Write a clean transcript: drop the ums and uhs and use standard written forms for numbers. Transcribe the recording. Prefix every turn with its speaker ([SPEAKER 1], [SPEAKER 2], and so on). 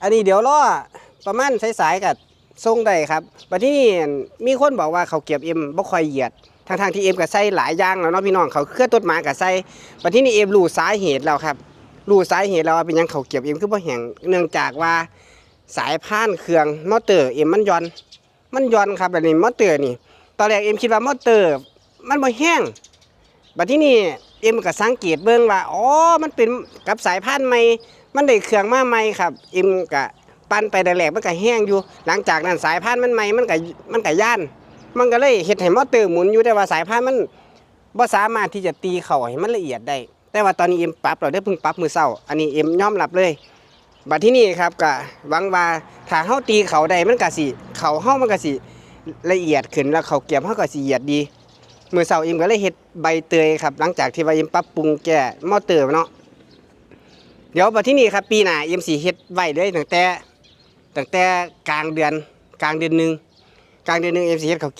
[SPEAKER 1] อันนี้เดี๋ยวรอประมาณสายๆกับส่งได้ครับบัดนี้มีคนบอกว่าเขาเก็บเอ็มบ่ค่อยเหยียดทางที่เอ็มก็ใส่หลายอย่างแล้วเนาะพี่น้องเขาเคลื่อนต้นไม้ก็ใส่บัดนี้เอ็มรู้สาเหตุแล้วครับรู้สาเหตุแล้วว่าเป็นหยังเขาเก็บเอ็มคือบ่แห้งเนื่องจากว่าสายพานเครื่องมอเตอร์เอ็มมันย้อนครับแบบนี้มอเตอร์นี่ตอนแรกเอ็มคิดว่ามอเตอร์มันบ่แห้งบัดนี้เอ็มก็สังเกตเบิ่งว่าอ๋อมันเป็นกับสายพานใหม่มันได้เครื่องมาใหม่ครับเอ็มก็ปั่นไปแรกๆมันก็แห้งอยู่หลังจากนั้นสายพานมันใหม่มันก็ย่านมันก็เลยเฮ็ดให้มอเตอร์หมุนอยู่แต่ว่าสายพานมันบ่สามารถที่จะตีเข้าให้มันละเอียดได้แต่ว่าตอนนี้เอ็มปรับเราได้เพิ่งปรับมื้อเช้าอันนี้เอ็มยอมรับเลยบัดที่นี่ครับก็หวังว่าถ้าเฮาตีเขาได้มันก็สิเขาเฮามันก็สิละเอียดขึ้นแล้วเขาเก็บเฮาก็สิละเอียดดีมื้อเช้าเอ็มก็เลยเฮ็ดใบเตยครับหลังจากที่ว่าเอ็มปรับปรุงแก้มอเตอร์เนาะเดี๋ยวบัดที่นี่ครับปีหน้าเอ็มสิเฮ็ดไว้เลยตั้งแต่กลางเดือน1เอ็มสิเฮ็ดเขา